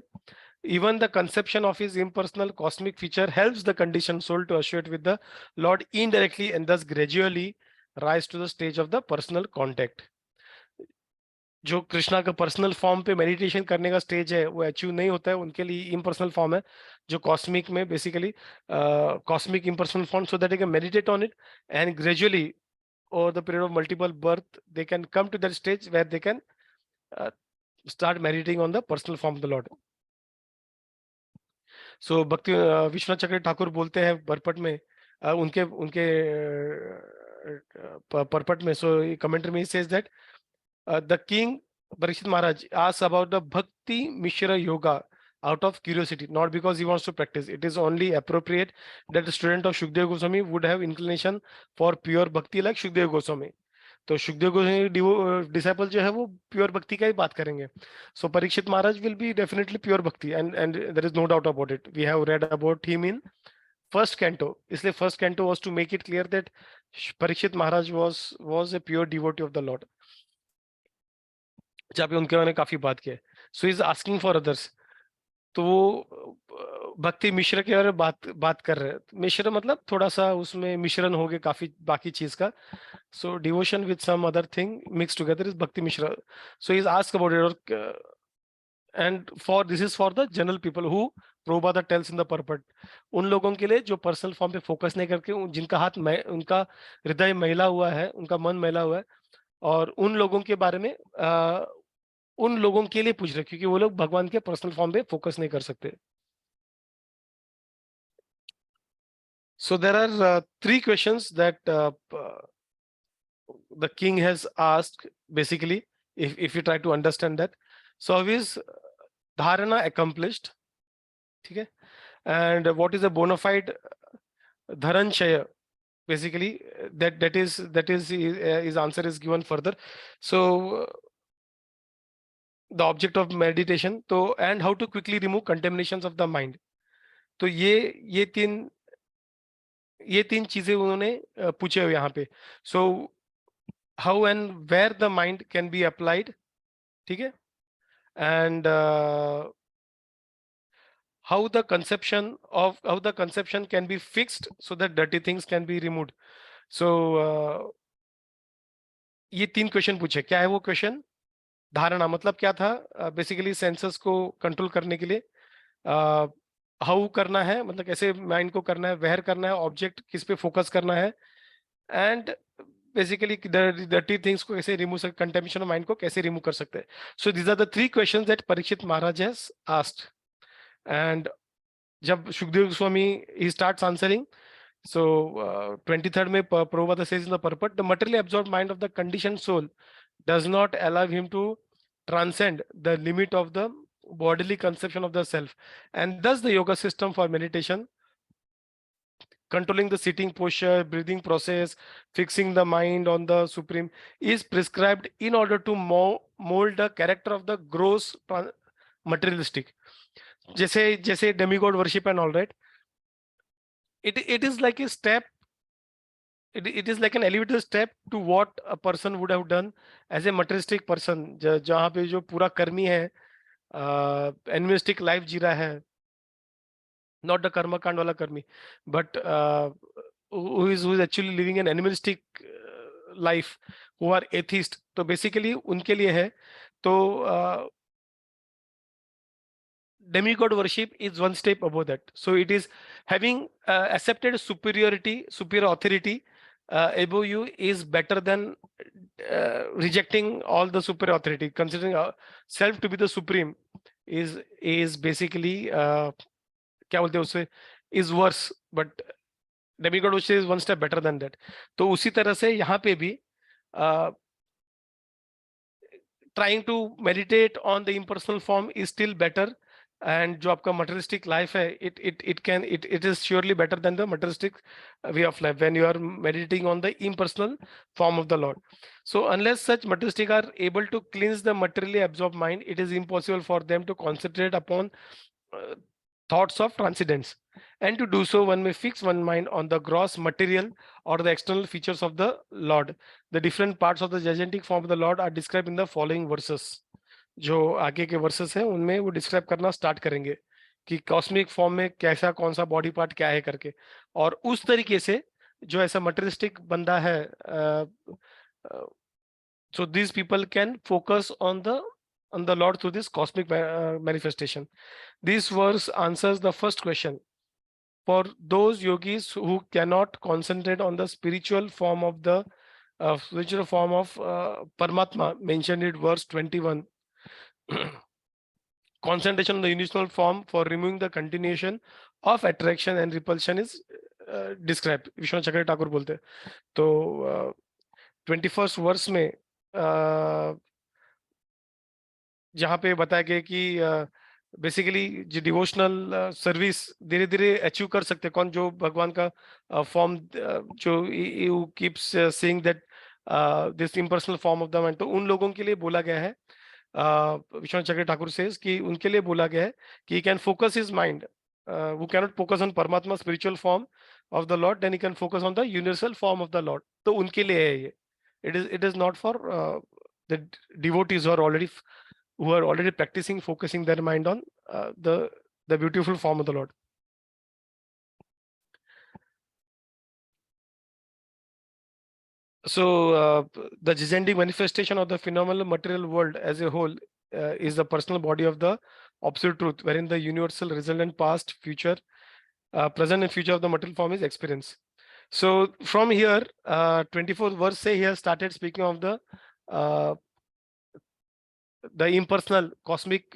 even the conception of his impersonal cosmic feature helps the conditioned soul to associate with the Lord indirectly and thus gradually rise to the stage of the personal contact. जो कृष्णा का personal form पे meditation करने का stage है वो achieve नहीं होता है, उनके लिए इम्पर्सनल फॉर्म है जो कॉस्मिक में basically cosmic impersonal form, so that they can meditate on it and gradually over the period of multiple birth they can come to that stage where they can start meditating on the personal form of the Lord. So भक्ति विश्वनाथ चक्र ठाकुर बोलते हैं purport में उनके उनके purport में, सो commentary में says that the king Parikshit Maharaj asks about the Bhakti Mishra Yoga out of curiosity, not because he wants to practice. It is only appropriate that the student of Shukdev Goswami would have inclination for pure bhakti like Shukdev Goswami. तो Shukdev Goswami disciple जो है वो pure भक्ति का ही बात करेंगे. So Parikshit Maharaj will be definitely pure bhakti and there is no doubt about it. We have read about him in first canto. इसलिए first canto was to make it clear that Parikshit Maharaj was a pure devotee of the lord, जहाँ पे उनके मैंने काफी बात की है. So is asking for others. तो वो भक्ति मिश्र के बारे में बात कर रहे हैं. मिश्र मतलब थोड़ा सा उसमें मिश्रण हो गया काफी बाकी चीज का. So devotion with some other thing mixed together is Bhakti Mishra. So he's asked about it, and this is for the general people who Prabhupada tells in the purport. उन लोगों के लिए जो पर्सनल फॉर्म पे focus नहीं करके जिनका हाथ उनका हृदय मैला हुआ है, उनका मन मैला हुआ है, और उन लोगों के बारे में उन लोगों के लिए पूछ रहे क्योंकि वो लोग भगवान के पर्सनल फॉर्म पे फोकस नहीं कर सकते. So there are 3 questions that the king has asked basically, if you try to understand that. So how is dharana accomplished? Okay, and what is a bona fide dharanshaya? Basically that is his answer is given further. So the object of meditation, तो and how to quickly remove contaminations of the mind. तो ये तीन चीजें उन्होंने पूछे हुए यहाँ पे. So how and where the mind can be applied, ठीक है, and how the conception can be fixed so that dirty things can be removed. So ये 3 क्वेश्चन पूछे. क्या है वो क्वेश्चन? धारणा मतलब क्या था? बेसिकली सेंसस को कंट्रोल करने के लिए हाउ करना है, मतलब कैसे माइंड को करना है, वेयर करना है, ऑब्जेक्ट किस पे फोकस करना है, एंड बेसिकली डर्टी थिंग्स को कैसे रिमूव सकते, कंटेमिनेशन ऑफ माइंड को कैसे रिमूव कर सकते हैं. So these are the 3 questions that Parikshit Maharaj has asked. And जब Sukhdev Goswami he starts answering, so 23rd में Prabhupada says in the purport, the materially absorbed mind of the conditioned soul does not allow him to transcend the limit of the bodily conception of the self, and thus the yoga system for meditation, controlling the sitting posture, breathing process, fixing the mind on the supreme, is prescribed in order to mold the character of the gross materialistic. जैसे demigod worship and all, right? It is like a step. It is like an elevator step to what a person would have done as a materialistic person, जहाँ पे जो पूरा कर्मी है, animalistic life जी रहा है, not the karma कांड वाला कर्मी, but who is actually living an animalistic life, who are atheist. तो basically उनके लिए है. तो demigod worship is one step above that. So it is having accepted superiority, superior authority above you is better than rejecting all the superior authority. Considering self to be the supreme is basically क्या बोलते हैं उसे, is worse, but demigod worship is one step better than that. तो उसी तरह से यहाँ पे भी trying to meditate on the impersonal form is still better, and जो आपका materialistic life है, it is surely better than the materialistic way of life when you are meditating on the impersonal form of the Lord. So unless such materialistic are able to cleanse the materially absorbed mind, it is impossible for them to concentrate upon thoughts of transcendence. And to do so, one may fix one mind on the gross material or the external features of the Lord. The different parts of the gigantic form of the Lord are described in the following verses. जो आगे के versus हैं उनमें वो describe करना start करेंगे कि cosmic form में कैसा कौन सा बॉडी पार्ट क्या है करके, और उस तरीके से जो ऐसा मटेरियलिस्टिक बंदा है, so these people can focus on the Lord through this cosmic manifestation. This verse answers the first question. For those yogis who cannot concentrate on the spiritual form of Paramatma mentioned in verse 21, concentration on the universal form for removing the continuation of attraction and repulsion is described. Vishwanath चक्रवर्ती ठाकुर बोलते हैं. तो 21st verse में जहाँ पे बताया गया कि basically जो डिवोशनल सर्विस धीरे धीरे अचीव कर सकते कौन, जो भगवान का फॉर्म जो you keeps saying that this impersonal form of the mind, तो उन लोगों के लिए बोला गया है, विश्वनाथ चक्रवर्ती ठाकुर सेज कि उनके लिए बोला गया है कि he can focus his mind, who cannot focus on Paramatma spiritual form of the Lord, then he can focus on the universal form of the Lord. तो उनके लिए है ये. It is not for the devotees who are already practicing focusing their mind on the beautiful form of the Lord. So the gigantic manifestation of the phenomenal material world as a whole is the personal body of the absolute truth, wherein the universal resultant past, future, present and future of the material form is experience. So from here, 24th verse say he has started speaking of the impersonal cosmic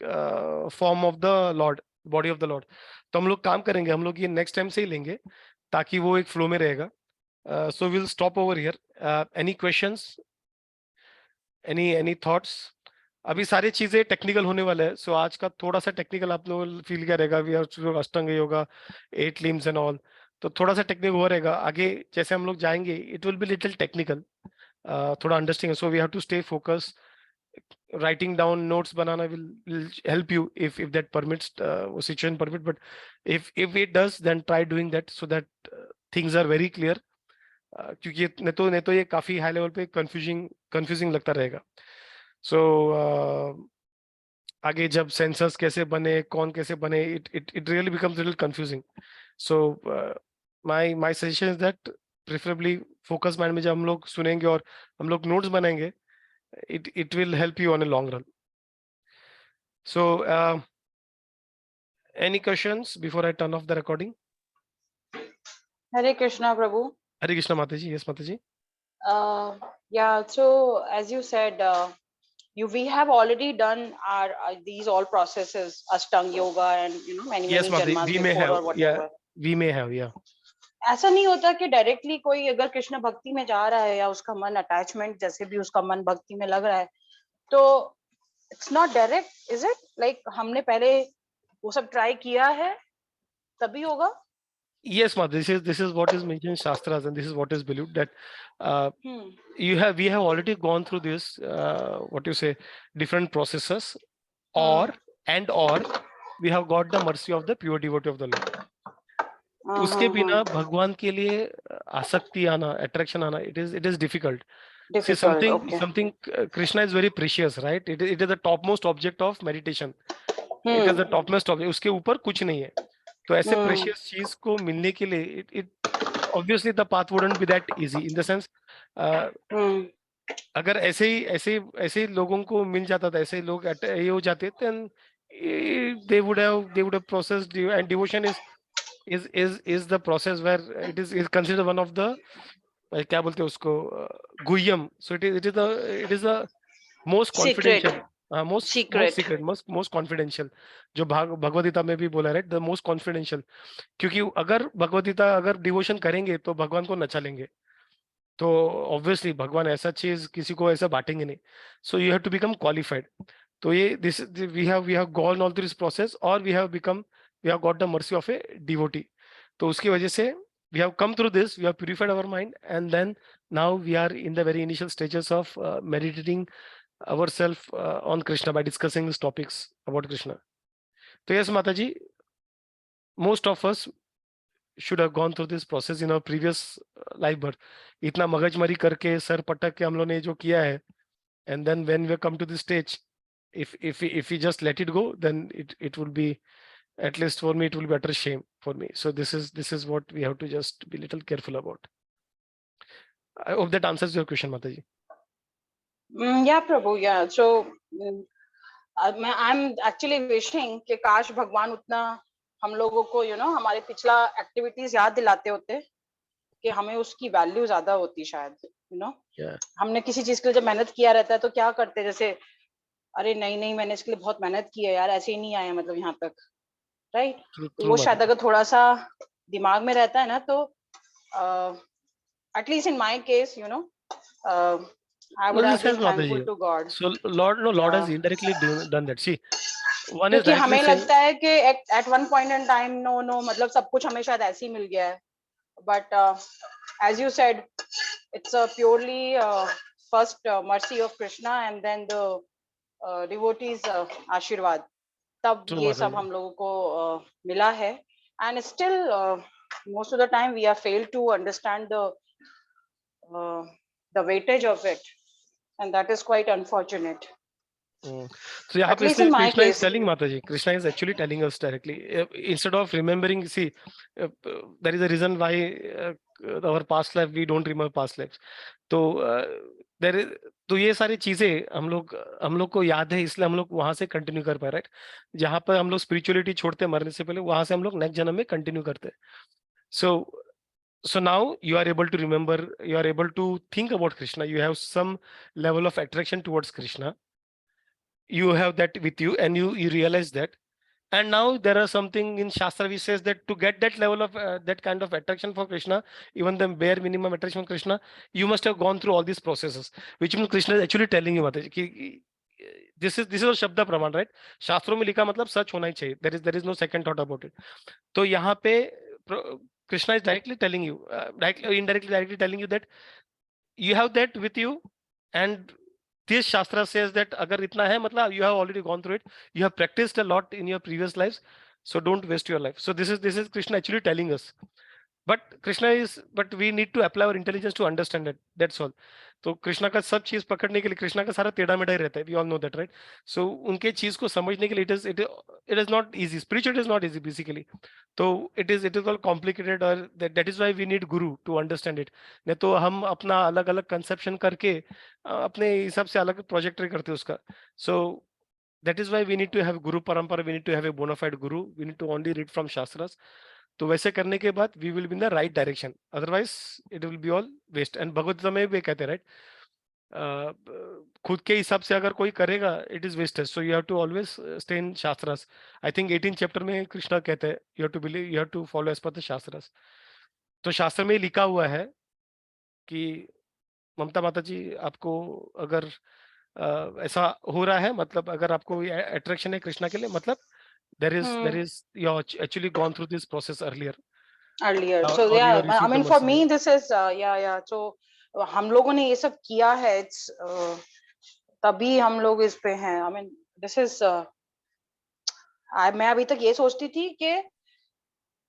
form of the Lord, body of the Lord. तो हम लोग काम करेंगे, हम लोग ये next time से ही लेंगे ताकि वो एक flow में रहेगा. So we'll stop over here. Any questions? Any thoughts? अभी सारी चीजें टेक्निकल होने वाला है, सो आज का थोड़ा सा टेक्निकल आप लोग फील क्या रहेगा, we are Ashtanga yoga, 8 limbs and all, तो थोड़ा सा टेक्निकल हुआ रहेगा. आगे जैसे हम लोग जाएंगे it will be little technical, थोड़ा understanding. So we have to stay focus. Writing down notes banana will help you if that permits, situation permit, but if it does, then try doing that so that things are very clear. क्योंकि नहीं तो ये काफी high level पे confusing लगता रहेगा. सो आगे जब सेंसर्स कैसे बने, कौन कैसे बने, it really becomes little confusing. So my suggestion is that preferably focus mind में जब हम लोग सुनेंगे और हम लोग नोट्स बनाएंगे, it will help you on a long run. So any questions before I turn off the recording? Hare Krishna, Prabhu. Hare Krishna, Mataji. Yes, Mataji. Yeah, so as you said, we have already done our these all processes, Ashtanga Yoga and many Yes, many Mataji, janmas we may before or have. whatever. Yeah, we may have. Yeah. ऐसा नहीं होता कि directly कोई अगर कृष्ण भक्ति में जा रहा है या उसका मन अटैचमेंट जैसे भी उसका मन भक्ति में लग रहा है, तो it's not direct, is it? Like हमने पहले वो सब ट्राई किया है तभी होगा? Yes, Mataji, this is what is mentioned in Shastras, and this is what is believed, that we have already gone through this, what you say, different processes, or we have got the mercy of the pure devotee of the Lord. उसके बिना भगवान के लिए आसक्ति आना, attraction आना, it is difficult. See, something Krishna is very precious, right? It is the topmost object of meditation. It is the topmost object. उसके ऊपर कुछ नहीं है. तो ऐसे precious चीज को मिलने के लिए it obviously the path wouldn't be that easy, in the sense अगर ऐसे ही लोगों को मिल जाता था, ऐसे लोग ये हो जाते, then they would have processed you, and devotion is the process where it is considered one of the क्या बोलते हैं उसको गुह्यम. So it is the most Secret. confidential, most Secret. secret, most confidential, जो भगवद गीता में भी बोला, right, the most confidential. क्योंकि अगर भगवद गीता अगर डिवोशन करेंगे तो भगवान को नचा लेंगे, तो ऑब्वियसली भगवान ऐसा चीज किसी को ऐसा बांटेंगे नहीं. So you have to become qualified. तो ये this we have gone all through this process, और we have got the mercy of a devotee. तो उसकी वजह से we have come through this, we have purified our mind, and then now we are in the very initial stages of meditating ourselves on Krishna by discussing these topics about Krishna. So yes, Mataji, most of us should have gone through this process in our previous life birth. इतना मगजमारी करके sir पटक के हम लोग ने जो किया है, and then when we come to this stage, if we just let it go, then it will be, at least for me, it will be utter shame for me. So this is what we have to just be little careful about. I hope that answers your question, Mataji. Yeah, Prabhu. Yeah. So I'm actually wishing कि काश भगवान उतना हम लोगों को हमारे पिछला activities याद दिलाते होते कि हमें उसकी वैल्यू ज्यादा होती शायद. Yeah. हमने किसी चीज के लिए जब मेहनत किया रहता है तो क्या करते, जैसे अरे नहीं मैंने इसके लिए बहुत मेहनत की है यार, ऐसे ही नहीं आया मतलब यहाँ तक, राइट. वो शायद अगर थोड़ा सा दिमाग में रहता है ना, तो at least in my case I would have been thankful to God. So Lord has indirectly done that. See, one is क्योंकि हमें लगता है कि at one point in time no मतलब सब कुछ हमें शायद ऐसे ही मिल गया है, but as you said, it's a purely first mercy of Krishna and then the devotees आशीर्वाद, तब ये सब हम लोगों को मिला है. And still most of the time we have failed to understand the weightage of it, and that is quite unfortunate. So yeah, Krishna is telling Mataji, Krishna is actually telling us directly, instead of remembering. See, there is a reason why our past life, we don't remember past lives. तो ये सारी चीजें हम लोग को याद है, इसलिए हम लोग वहां से कंटिन्यू कर पाए, राइट. जहां पर हम लोग स्पिरिचुअलिटी छोड़ते मरने से पहले, वहां से हम लोग नेक्स्ट जन्म में कंटिन्यू करते. So now you are able to remember, you are able to think about Krishna, you have some level of attraction towards Krishna, you have that with you, and you realize that. And now there are something in Shastra which says that to get that level of that kind of attraction for Krishna, even the bare minimum attraction for Krishna, you must have gone through all these processes, which means Krishna is actually telling you, Mataji, कि this is a Shabda Praman, right? शास्त्रों में लिखा मतलब सच होना ही चाहिए. There is no second thought about it. तो यहाँ पे Krishna is directly telling you, indirectly telling you that you have that with you, and this Shastra says that agar itna hai, matlab you have already gone through it, you have practiced a lot in your previous lives, so don't waste your life. So this is Krishna actually telling us. But we need to apply our intelligence to understand it. That's all. तो कृष्णा का सब चीज पकड़ने के लिए कृष्णा का सारा टेढ़ा मेढ़ा ही रहता है. We all know that, right? So उनके चीज को समझने के लिए it is not easy. Spirituality is not easy basically. तो it is all complicated, or that is why we need guru to understand it. नहीं तो हम अपना अलग अलग conception करके अपने हिसाब से अलग projectory करते उसका. So that is why we need to have guru parampara. We need to have a bona fide guru. We need to only read from shastras. तो वैसे करने के बाद we will be in the right direction. Otherwise it will be all waste. And Bhagavad Gita में भी कहते हैं, right? खुद के हिसाब से अगर कोई करेगा, it is wasted. So you have to always stay in shastras. I think 18th chapter में कृष्णा कहते हैं, you have to believe, you have to follow as per the shastras. तो शास्त्र में लिखा हुआ है कि ममता माता जी, आपको अगर ऐसा हो रहा है, मतलब अगर आपको अट्रैक्शन है कृष्णा के लिए, मतलब there is you have actually gone through this process earlier. So yeah, I mean for me this is so हम लोगों ने ये सब किया है, it's तभी हम लोग इस पे हैं. I mean this is मैं अभी तक ये सोचती थी कि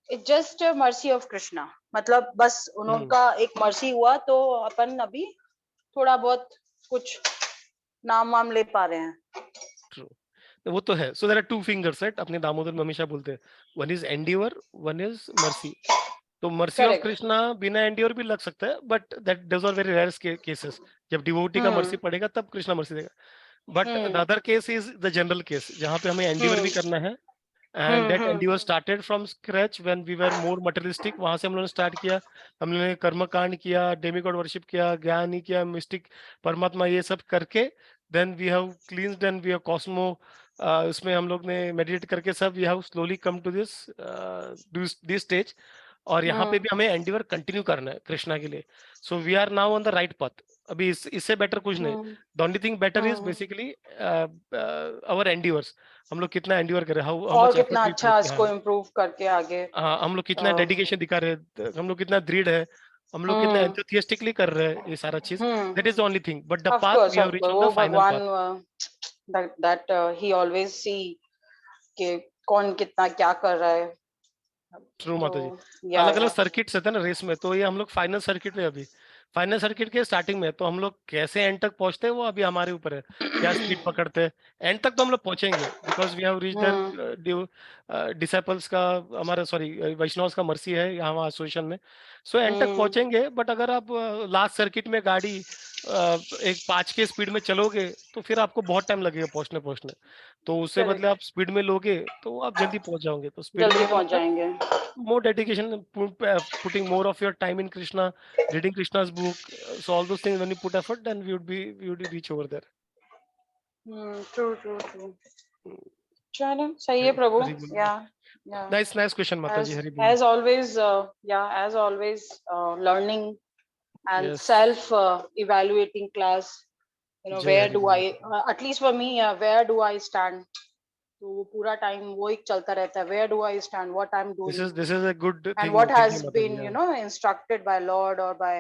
it's just a mercy of Krishna, मतलब बस उनका एक मर्सी हुआ तो अपन अभी थोड़ा बहुत कुछ नाम वाम ले पा रहे हैं. वो तो है. So there are two fingers, right? अपने दामोदर में हमेशा बोलते हैं, one is endeavor, one is mercy. तो mercy of Krishna बिना endeavor भी लग सकता है, but those are very rare cases. जब devotee का mercy पड़ेगा तब कृष्णा mercy देगा. But the other case is the general case, जहाँ पे हमें endeavor भी करना है, and that endeavor started from scratch when we were more materialistic. वहां से हम लोगों ने start किया, हम लोगों ने कर्म कांड किया, demigod worship किया, ज्ञान ही किया, mystic परमात्मा ये सब करके, then we have cleansed and we have cosmo, इसमें हम लोग ने meditate करके सब we have slowly come to this stage. और यहाँ पे भी हमें एंडिवर कंटिन्यू करना है कृष्णा के लिए. So we are now on the right path. अभी इससे बेटर कुछ नहीं. The only thing better is basically our endeavours. हम लोग कितना एंडिवर कर रहे हैं, और कितना अच्छा इसको इम्प्रूव करके आगे. हाँ, हम लोग कितना डेडिकेशन दिखा रहे हैं, हम लोग कितना दृढ़ है, हम लोग कितना एंथुसियास्टिकली कर रहे हैं ये सारा चीज. That is the only thing. But the path we have reached on the final path. That he always see कि कौन कितना क्या कर रहा है. ट्रू माता जी. अलग अलग सर्किट्स रहते हैं ना रेस में, तो ये हम लोग फाइनल सर्किट में, अभी फाइनल सर्किट के स्टार्टिंग में, तो हम लोग कैसे एंड तक पहुंचते हैं वो अभी हमारे ऊपर है, क्या स्पीड पकड़ते हैं. एंड तक तो हम लोग पहुंचेंगे because we have reached disciples का, हमारा सॉरी वैष्णव्स का मर्सी है यहाँ एसोसिएशन में. सो एंड तक पहुंचेंगे. बट अगर आप लास्ट सर्किट में गाड़ी एक 5 के स्पीड में चलोगे तो फिर आपको बहुत टाइम लगेगा पहुंचने. तो उससे बदले आप स्पीड में लोगे तो आप जल्दी पहुंच जाओगे. तो स्पीड जल्दी पहुंच जाएंगे. more dedication, putting more of your time in Krishna, reading Krishna's book, so all those things, when you put effort, then we would reach over there. True. चलो सही है प्रभु. Yeah. Nice question, Mataji. Hari Bol. As always, learning and self evaluating class. You know, where do I, at least for me, where do I stand? तो वो पूरा time वो एक चलता रहता है. Where do I stand? What I'm doing? This is a good thing. And what has been, you know, instructed by Lord or by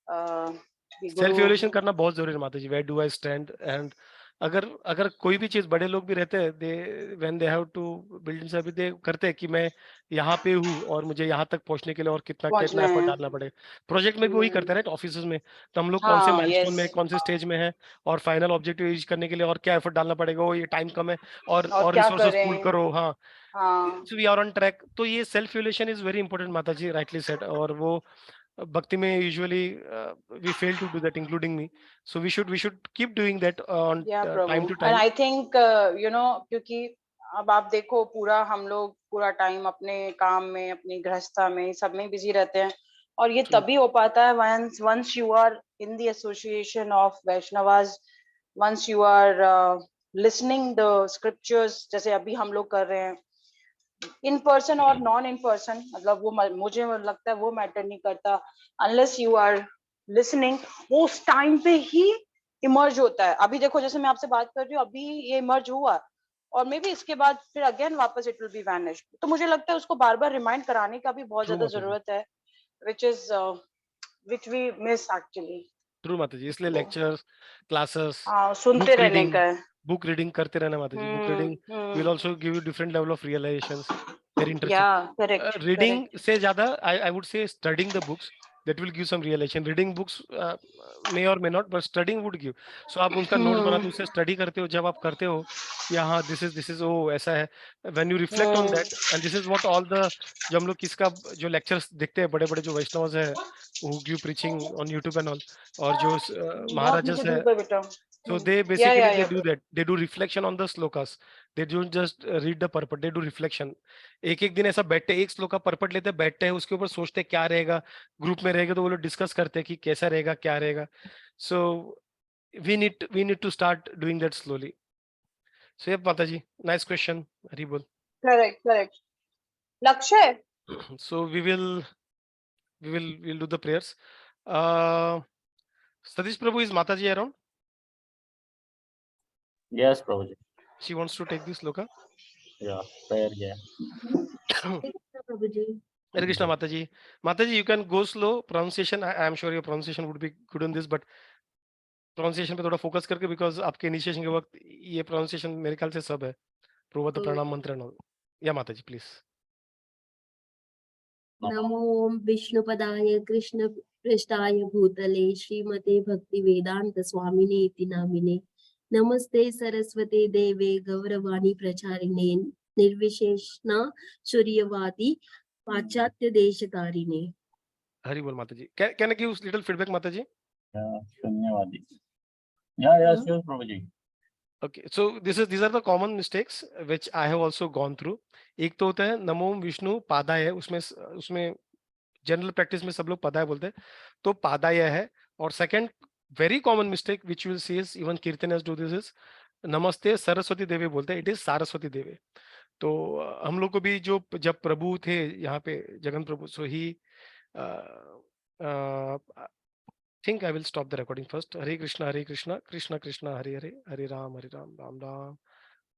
self evaluation करना बहुत जरूरी है माता जी. Where do I stand? And अगर कोई भी चीज, बड़े लोग भी रहते हैं, they when they have to build himself, they करते हैं कि मैं यहाँ पे हूँ और मुझे यहाँ तक पहुँचने के लिए और कितना एफर्ट डालना पड़े. प्रोजेक्ट में भी वही करते हैं, राइट, ऑफिसेस में. तो हम लोग कौन से माइलस्टोन में, कौन से स्टेज में है, और फाइनल ऑब्जेक्टिव रीच करने के लिए और क्या एफर्ट डालना पड़ेगा, वो ये टाइम कम है और रिसोर्सेज पूल करो. हाँ, so we are on track. तो ये self evaluation is very important माता जी, राइटली सेड. और वो भक्ति में usually we fail to do that, including me. So we should keep doing that on time to time. And I think you know, क्योंकि अब आप देखो पूरा हम लोग पूरा टाइम अपने काम में, अपनी गृहस्था में, सब में बिजी रहते हैं. और ये तभी हो पाता है once you are in the association of Vaishnavas, once you are listening the scriptures, जैसे अभी हम लोग कर रहे हैं, इन पर्सन और नॉन इन पर्सन, मतलब वो मुझे लगता है वो मैटर नहीं करता. अनलेस यू आर लिसनिंग, उस टाइम पे ही इमर्ज होता है. अभी देखो जैसे मैं आपसे बात कर रही हूँ, अभी ये इमर्ज हुआ और मे बी इसके बाद फिर अगेन वापस इट विल बी वैनिश. तो मुझे लगता है उसको बार बार रिमाइंड कराने का भी बहुत ज्यादा जरूरत है, which we miss actually. True माता जी. इसलिए लेक्चर्स, क्लासेस सुनते रहने का है. बुक रीडिंग करते रहना माता जी. Book reading will also give you different level of realizations. Very interesting. Yeah, correct. Reading से ज्यादा I would say studying the books, that will give some realization. Reading books may or may not, but studying would give. So आप उनका note बनाते हो, उसे study करते हो. जब आप करते हो यहाँ this is oh ऐसा है, when you reflect on that, and this is what all the, जो हम लोग किसका जो लेक्चर्स देखते हैं, बड़े बड़े जो वैष्णव है who give preaching on YouTube and all, और जो महाराजस है, so they basically they do that, they do reflection on the slokas. They don't just read the purport, they do reflection. एक दिन ऐसा बैठते, एक श्लोक का पर्पट लेते, बैठते हैं, उसके ऊपर सोचते क्या रहेगा, ग्रुप में रहेगा तो वो लोग डिस्कस करते हैं कि कैसा रहेगा, क्या रहेगा. So we need to start doing that slowly. So yeah, माता जी, nice question. हरि बोल. Correct. Lakshay. So we'll do the prayers. Satish Prabhu, is Mata ji around? Yes, Prabhuji. She wants to take this sloka. Yeah, prayer. Yeah. Prabhuji. Hare Krishna, Mataji. Mataji, you can go slow. Pronunciation, I am sure your pronunciation would be good on this, but pronunciation पे थोड़ा focus करके, because आपके initiation के वक्त ये pronunciation मेरे ख्याल से सब है. प्रभुवत प्रणाम मंत्र न. या Mataji, please. नमो विष्णुपदाय कृष्ण पृष्ठाय भूतले श्रीमते भक्ति वेदांत स्वामिने इति नामिने. नमस्ते सरस्वती देवे गौरवाणी प्रचारिणे निर्विशेषण सूर्यवादी पाश्चात्य देशतारिणे. हरि बोल माता जी. Can I give little feedback, माता जी? शून्यवादी. Yeah, sure, Prabhuji. Okay, so these are the common mistakes which I have also gone through. एक तो होता है नमो विष्णु पादाय, उसमें जनरल प्रैक्टिस में सब लोग पदाय बोलते हैं, तो पादाय है. और second very common mistake which you will see is even kirtaners do this is namaste Saraswati देवी बोलते हैं, इट इज सारस्वती देवी. तो हम लोग को भी जो जब प्रभु थे यहाँ पे जगन प्रभु, सो ही think I will stop the recording first. Hare Krishna, Krishna Krishna, Hare Hare, Hare Ram, Ram Ram.